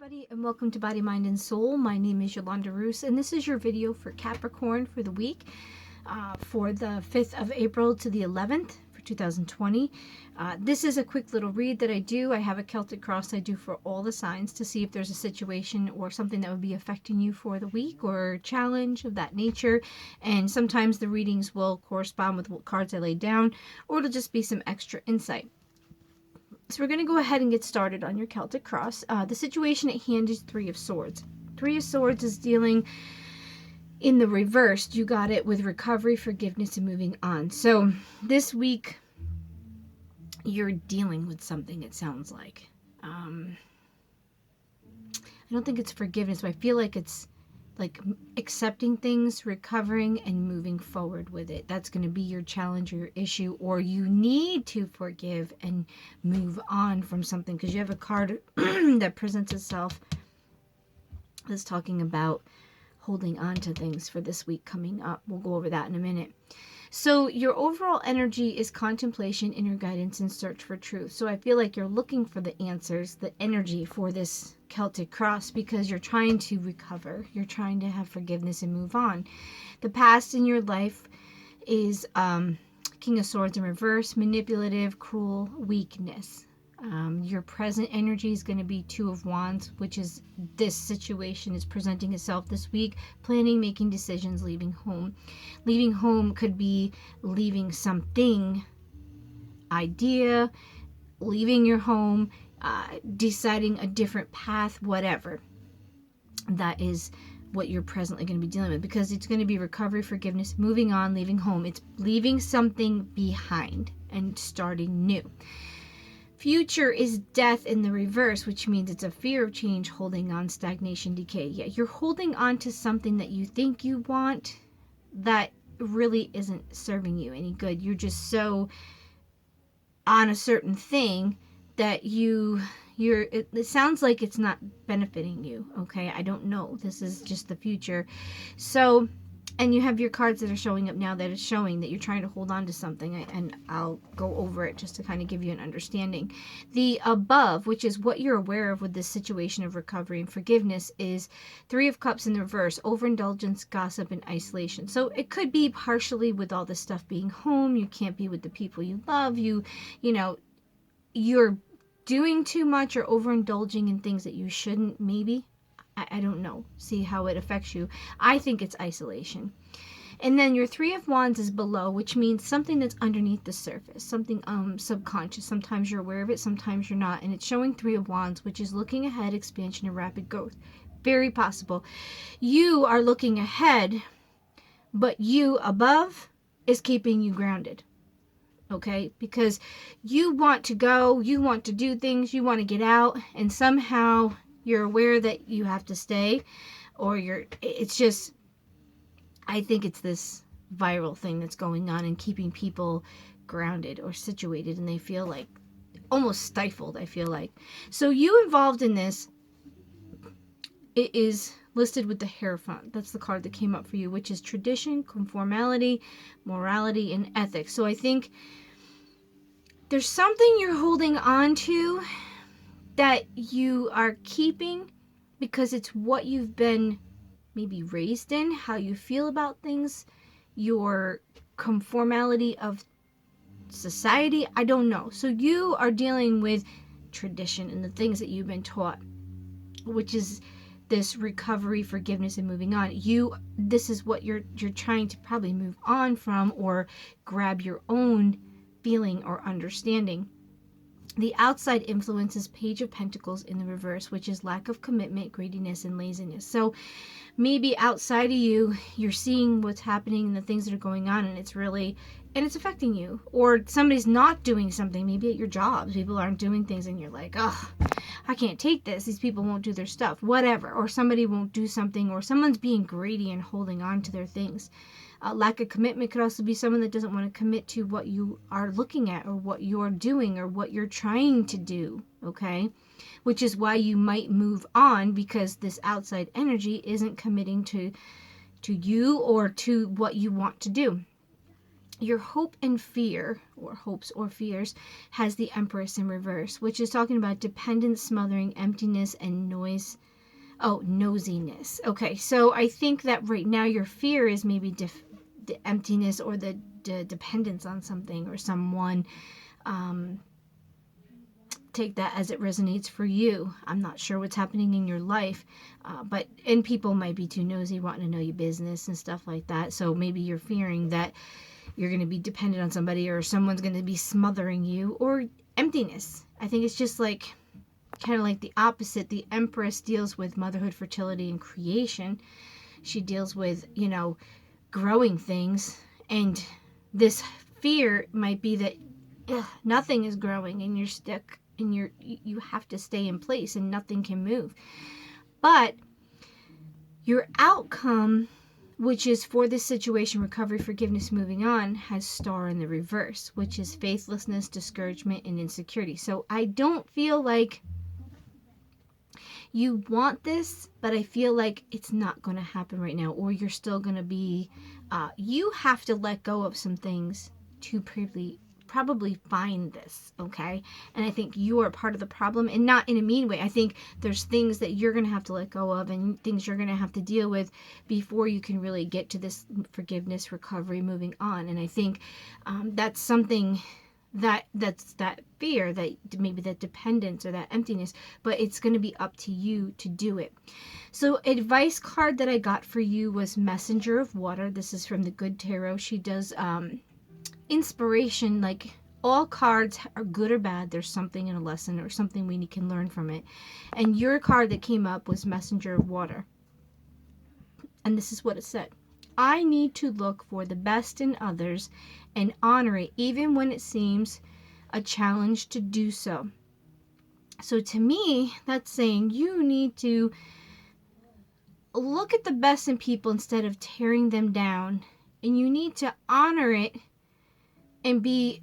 everybody, and welcome to Body, Mind, and Soul. My name is Yolanda Roos, and this is your video for Capricorn for the week for the 5th of April to the 11th for 2020. This is a quick little read that I do. I have a Celtic cross I do for all the signs to see if there's a situation or something that would be affecting you for the week or challenge of that nature. And sometimes the readings will correspond with what cards I laid down, or it'll just be some extra insight. So we're going to go ahead and get started on your Celtic cross. The situation at hand is Three of Swords. Three of Swords is dealing in the reverse. You got it with recovery, forgiveness, and moving on. So this week, you're dealing with something, it sounds like. I don't think it's forgiveness, but I feel like it's like accepting things, recovering, and moving forward with it. That's going to be your challenge or your issue, or you need to forgive and move on from something, because you have a card that presents itself that's talking about holding on to things for this week coming up. We'll go over that in a minute. So your overall energy is contemplation, inner guidance, and search for truth. So I feel like you're looking for the answers, the energy for this Celtic cross, because you're trying to recover. You're trying to have forgiveness and move on. The past in your life is King of Swords in reverse, manipulative, cruel, weakness. Your present energy is going to be Two of Wands, which is this situation is presenting itself this week. Planning, making decisions, leaving home. Leaving home could be leaving something, idea, leaving your home, deciding a different path, whatever. That is what you're presently going to be dealing with, because it's going to be recovery, forgiveness, moving on, leaving home. It's leaving something behind and starting new. Future is death in the reverse, which means it's a fear of change, holding on, stagnation, decay. Yeah, you're holding on to something that you think you want that really isn't serving you any good. You're just so on a certain thing that it sounds like it's not benefiting you. Okay, I don't know. This is just the future. So, and you have your cards that are showing up now that is showing that you're trying to hold on to something, and I'll go over it just to kind of give you an understanding. The above, which is what you're aware of with this situation of recovery and forgiveness, is Three of Cups in the reverse, overindulgence, gossip, and isolation. So it could be partially with all this stuff being home. You can't be with the people you love. You know, you're doing too much or overindulging in things that you shouldn't, maybe. I don't know. See how it affects you. I think it's isolation. And then your Three of Wands is below, which means something that's underneath the surface, something subconscious. Sometimes you're aware of it, sometimes you're not. And it's showing Three of Wands, which is looking ahead, expansion, and rapid growth. Very possible. You are looking ahead, but you above is keeping you grounded. Okay? Because you want to go, you want to do things, you want to get out, and somehow you're aware that you have to stay, or it's just, I think it's this viral thing that's going on and keeping people grounded or situated, and they feel like almost stifled, I feel like. So you involved in this, it is listed with the Hierophant. That's the card that came up for you, which is tradition, conformality, morality, and ethics. So I think there's something you're holding on to that you are keeping because it's what you've been maybe raised in, how you feel about things, your conformality of society, I don't know. So you are dealing with tradition and the things that you've been taught, which is this recovery, forgiveness, and moving on. This is what you're trying to probably move on from, or grab your own feeling or understanding. The outside influence is Page of Pentacles in the reverse, which is lack of commitment, greediness, and laziness. So maybe outside of you, you're seeing what's happening and the things that are going on, and it's affecting you. Or somebody's not doing something, maybe at your jobs, people aren't doing things, and you're like, oh, I can't take this. These people won't do their stuff, whatever. Or somebody won't do something, or someone's being greedy and holding on to their things. Lack of commitment could also be someone that doesn't want to commit to what you are looking at, or what you're doing, or what you're trying to do, okay? Which is why you might move on, because this outside energy isn't committing to you or to what you want to do. your hope and fear, or hopes or fears, has the Empress in reverse, which is talking about dependence, smothering, emptiness, and noise. Oh, nosiness. Okay, so I think that right now your fear is maybe the emptiness or the dependence on something or someone. Take that as it resonates for you. I'm not sure what's happening in your life, and people might be too nosy, wanting to know your business and stuff like that. So maybe you're fearing that you're going to be dependent on somebody, or someone's going to be smothering you, or emptiness. I think it's just like kind of like the opposite. The Empress deals with motherhood, fertility, and creation. She deals with, growing things, and this fear might be that nothing is growing and you're stuck and you have to stay in place and nothing can move. But your outcome, which is for this situation, recovery, forgiveness, moving on, has star in the reverse, which is faithlessness, discouragement, and insecurity. So I don't feel like you want this, but I feel like it's not going to happen right now, or you're still going to be, you have to let go of some things to probably find this, okay? And I think you are part of the problem, and not in a mean way. I think there's things that you're going to have to let go of and things you're going to have to deal with before you can really get to this forgiveness, recovery, moving on. And I think that's something that's that fear, that maybe that dependence or that emptiness, but it's going to be up to you to do it. So advice card that I got for you was Messenger of Water. This is from the Good Tarot. She does inspiration, like all cards are good or bad. There's something in a lesson or something we can learn from it. And your card that came up was Messenger of Water. And this is what it said. I need to look for the best in others and honor it, even when it seems a challenge to do so. So to me, that's saying you need to look at the best in people instead of tearing them down. And you need to honor it and be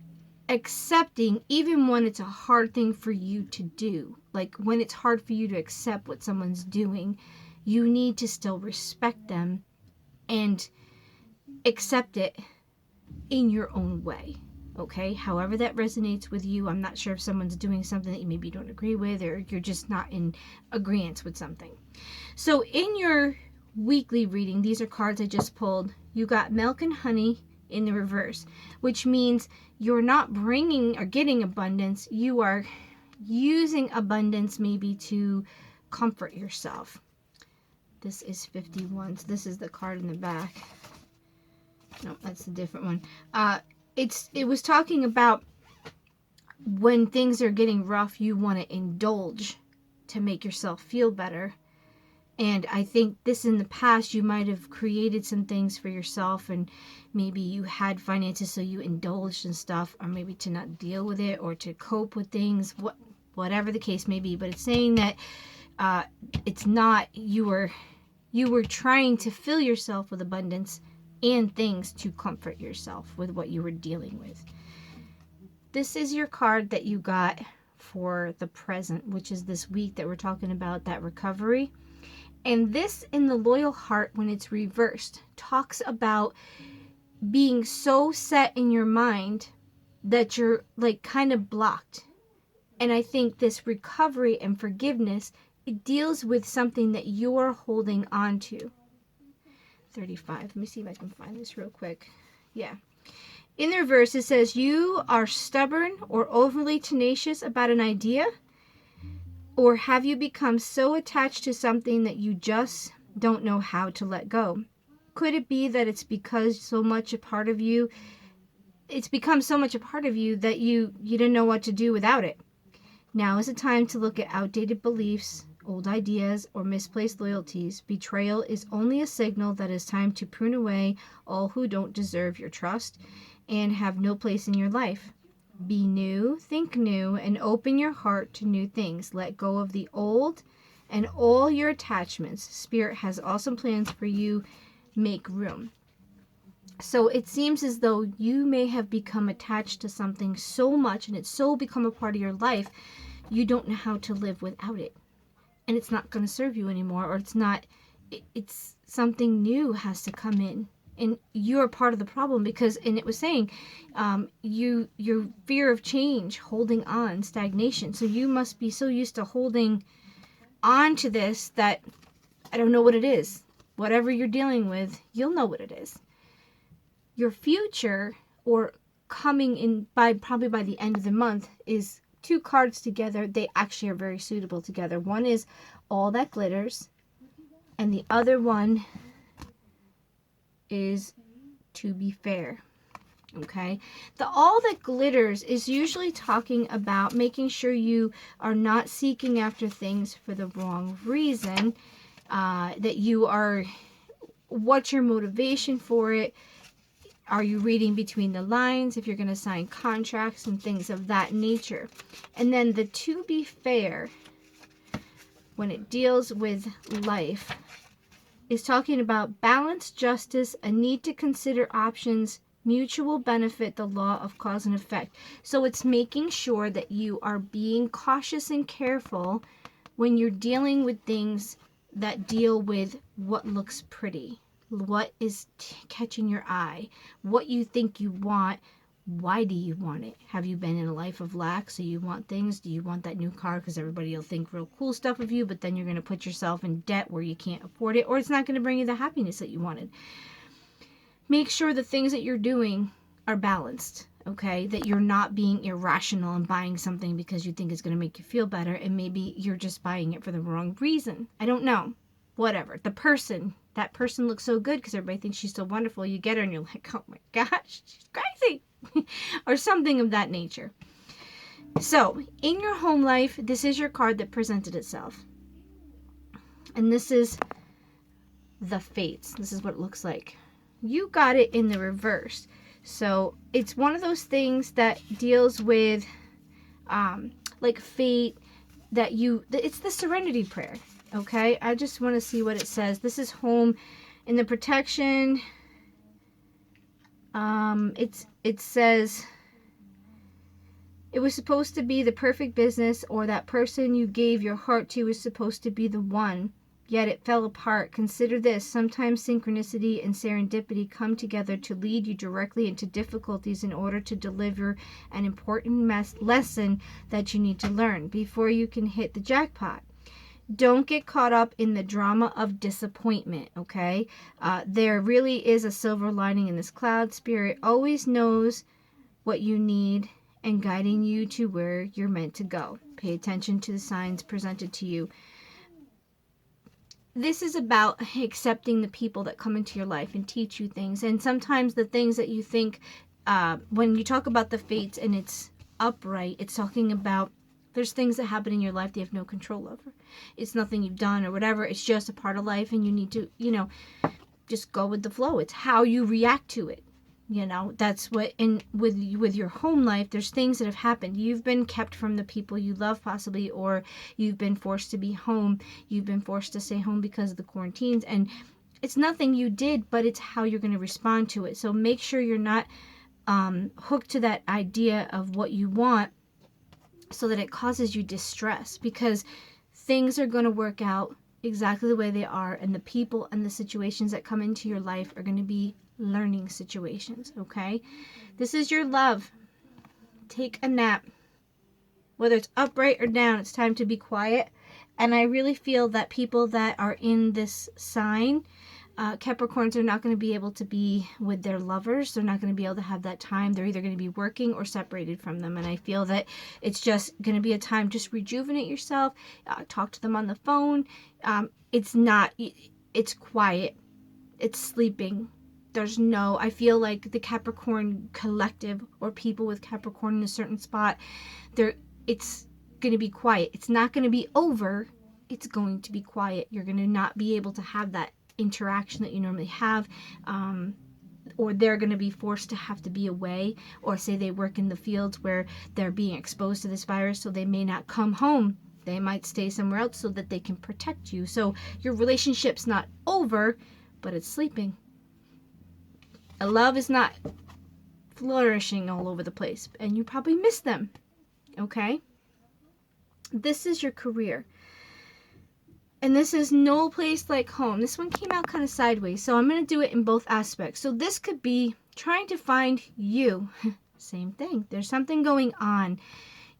accepting, even when it's a hard thing for you to do. Like when it's hard for you to accept what someone's doing, you need to still respect them and accept it in your own way, okay? However that resonates with you. I'm not sure if someone's doing something that you maybe don't agree with, or you're just not in agreement with something. So in your weekly reading, these are cards I just pulled. You got Milk and Honey in the reverse, which means you're not bringing or getting abundance. You are using abundance maybe to comfort yourself. This is 51. So this is the card in the back. No, that's a different one. It was talking about when things are getting rough, you want to indulge to make yourself feel better. And I think this in the past, you might have created some things for yourself, and maybe you had finances, so you indulged in stuff, or maybe to not deal with it or to cope with things, whatever the case may be. But it's saying that it's not, you were trying to fill yourself with abundance and things to comfort yourself with what you were dealing with. This is your card that you got for the present, which is this week that we're talking about, that recovery. And this in the Loyal Heart, when it's reversed, talks about being so set in your mind that you're like kind of blocked. And I think this recovery and forgiveness, it deals with something that you're holding on to. 35. Let me see if I can find this real quick. Yeah. In the reverse, it says you are stubborn or overly tenacious about an idea. Or have you become so attached to something that you just don't know how to let go? Could it be that it's because it's become so much a part of you that you didn't know what to do without it? Now is the time to look at outdated beliefs, old ideas, or misplaced loyalties. Betrayal is only a signal that it's time to prune away all who don't deserve your trust and have no place in your life. Be new, think new, and open your heart to new things. Let go of the old and all your attachments. Spirit has awesome plans for you. Make room. So it seems as though you may have become attached to something so much, and it's so become a part of your life, you don't know how to live without it. And it's not going to serve you anymore, or it's something new has to come in And you're part of the problem because, and it was saying, your fear of change, holding on, stagnation. So you must be so used to holding on to this that I don't know what it is. Whatever you're dealing with, you'll know what it is. Your future, or coming in probably by the end of the month, is two cards together. They actually are very suitable together. One is All That Glitters, and the other one is To Be Fair. Okay, the All That Glitters is usually talking about making sure you are not seeking after things for the wrong reason, that you are, what's your motivation for it? Are you reading between the lines if you're going to sign contracts and things of that nature? And then the To Be Fair, when it deals with life, is talking about balance, justice, a need to consider options, mutual benefit, the law of cause and effect. So it's making sure that you are being cautious and careful when you're dealing with things that deal with what looks pretty, what is catching your eye, what you think you want. Why do you want it? Have you been in a life of lack, so you want things? Do you want that new car because everybody will think real cool stuff of you, but then you're going to put yourself in debt where you can't afford it, or it's not going to bring you the happiness that you wanted? Make sure the things that you're doing are balanced, okay? That you're not being irrational and buying something because you think it's going to make you feel better, and maybe you're just buying it for the wrong reason. I don't know. Whatever. That person looks so good because everybody thinks she's so wonderful. You get her and you're like, oh my gosh, she's crazy. Or something of that nature. So, in your home life, this is your card that presented itself. And this is the Fates. This is what it looks like. You got it in the reverse. So, it's one of those things that deals with like fate, that it's the Serenity Prayer. Okay, I just want to see what it says. This is home in the protection. It says it was supposed to be the perfect business, or that person you gave your heart to was supposed to be the one, yet it fell apart. Consider this: sometimes synchronicity and serendipity come together to lead you directly into difficulties in order to deliver an important lesson that you need to learn before you can hit the jackpot. Don't get caught up in the drama of disappointment, okay? There really is a silver lining in this cloud. Spirit always knows what you need and guiding you to where you're meant to go. Pay attention to the signs presented to you. This is about accepting the people that come into your life and teach you things. And sometimes the things that you think, when you talk about the fates and it's upright, it's talking about there's things that happen in your life that you have no control over. It's nothing you've done or whatever. It's just a part of life, and you need to, just go with the flow. It's how you react to it. That's what, with your home life, there's things that have happened. You've been kept from the people you love, possibly, or you've been forced to be home. You've been forced to stay home because of the quarantines, and it's nothing you did, but it's how you're going to respond to it. So make sure you're not hooked to that idea of what you want, so that it causes you distress, because things are going to work out exactly the way they are, and the people and the situations that come into your life are going to be learning situations, okay? This is your love. Take a nap. Whether it's upright or down, it's time to be quiet. And I really feel that people that are in this sign, Capricorns, are not going to be able to be with their lovers. They're not going to be able to have that time. They're either going to be working or separated from them. And I feel that it's just going to be a time, just rejuvenate yourself, talk to them on the phone. It's quiet. It's sleeping. I feel like the Capricorn collective, or people with Capricorn in a certain spot, it's going to be quiet. It's not going to be over. It's going to be quiet. You're going to not be able to have that interaction that you normally have, or they're going to be forced to have to be away, or say they work in the fields where they're being exposed to this virus, so they may not come home. They might stay somewhere else so that they can protect you. So your relationship's not over, but it's sleeping. A love is not flourishing all over the place, and you probably miss them, okay? This is your career. And this is no place like home. This one came out kind of sideways, so I'm going to do it in both aspects. So this could be trying to find you. Same thing. There's something going on.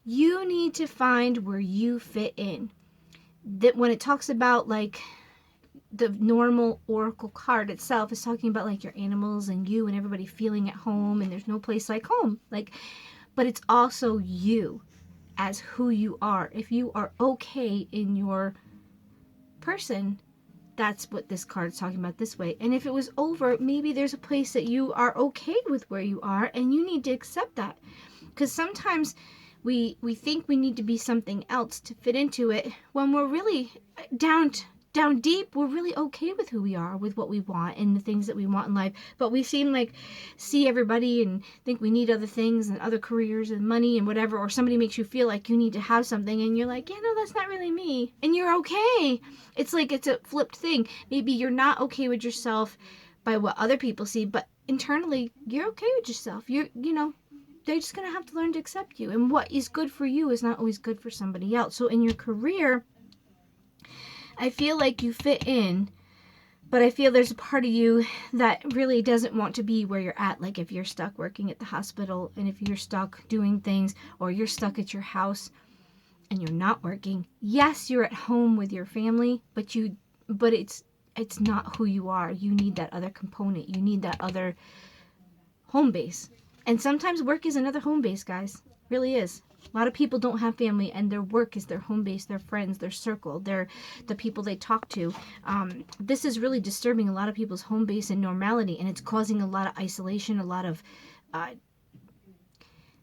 You need to find where you fit in. That when it talks about like the normal oracle card itself is talking about like your animals and you and everybody feeling at home, and there's no place like home. Like, but it's also you as who you are. If you are okay in your person, that's what this card's talking about this way. And if it was over, maybe there's a place that you are okay with where you are, and you need to accept that. Because sometimes we think we need to be something else to fit into it, when we're really down deep, we're really okay with who we are, with what we want and the things that we want in life. But we seem like see everybody and think we need other things and other careers and money and whatever, or somebody makes you feel like you need to have something and you're like, yeah, no, that's not really me. And you're okay. It's like it's a flipped thing. Maybe you're not okay with yourself by what other people see, but internally you're okay with yourself. You know, they're just going to have to learn to accept you. And what is good for you is not always good for somebody else. So in your career, I feel like you fit in, but I feel there's a part of you that really doesn't want to be where you're at. Like if you're stuck working at the hospital, and if you're stuck doing things, or you're stuck at your house and you're not working. Yes, you're at home with your family, but it's not who you are. You need that other component. You need that other home base. And sometimes work is another home base, guys. It really is. A lot of people don't have family, and their work is their home base, their friends, their circle, the people they talk to. This is really disturbing a lot of people's home base and normality, and it's causing a lot of isolation, a lot of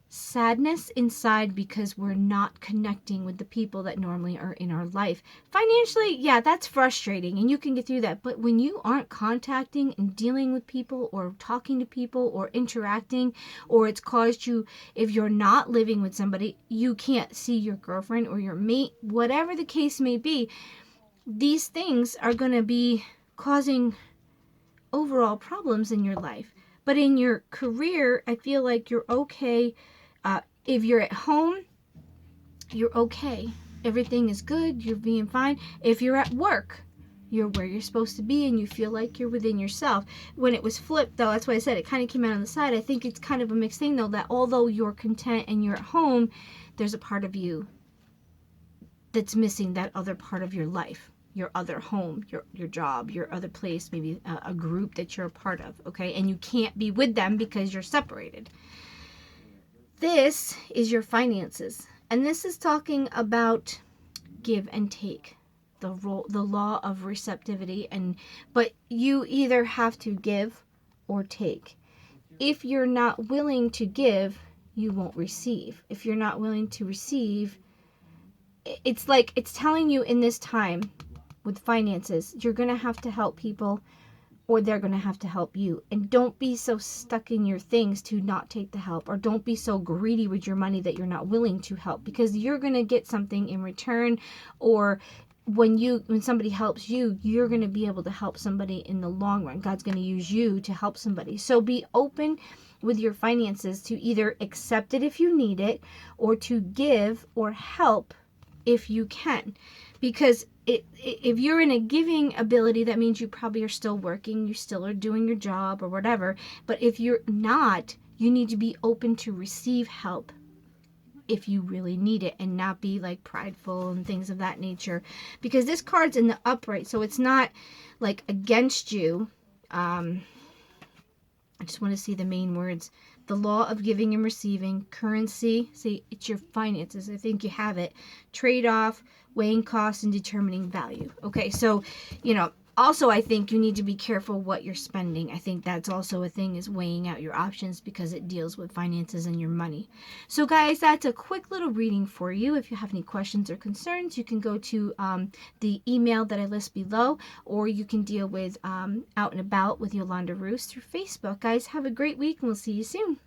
sadness inside, because we're not connecting with the people that normally are in our life. Financially, yeah, that's frustrating, and you can get through that. But when you aren't contacting and dealing with people, or talking to people, or interacting, or it's caused you, if you're not living with somebody, you can't see your girlfriend or your mate, whatever the case may be, these things are going to be causing overall problems in your life. But in your career, I feel like you're okay. If you're at home, you're okay. Everything is good. You're being fine. If you're at work, you're where you're supposed to be, and you feel like you're within yourself. When it was flipped, though, that's why I said it kind of came out on the side. I think it's kind of a mixed thing, though, that although you're content and you're at home, there's a part of you that's missing that other part of your life. Your other home, your job, your other place, maybe a group that you're a part of, okay? And you can't be with them because you're separated. This is your finances. And this is talking about give and take. The law of receptivity. But you either have to give or take. If you're not willing to give, you won't receive. If you're not willing to receive, it's like it's telling you in this time with finances, you're going to have to help people, or they're going to have to help you. And don't be so stuck in your things to not take the help, or don't be so greedy with your money that you're not willing to help, because you're going to get something in return. Or when somebody helps you, you're going to be able to help somebody in the long run. God's going to use you to help somebody. So be open with your finances to either accept it if you need it, or to give or help if you can. Because if you're in a giving ability, that means you probably are still working, you still are doing your job or whatever. But if you're not, you need to be open to receive help if you really need it, and not be like prideful and things of that nature. Because this card's in the upright, so it's not like against you. I just want to see the main words. The law of giving and receiving, currency, see, it's your finances. I think you have it. Trade-off, weighing costs, and determining value. Okay, so, also I think you need to be careful what you're spending. I think that's also a thing, is weighing out your options, because it deals with finances and your money. So guys, that's a quick little reading for you. If you have any questions or concerns, you can go to the email that I list below, or you can deal with Out and About with Yolanda Roos through Facebook. Guys, have a great week, and we'll see you soon.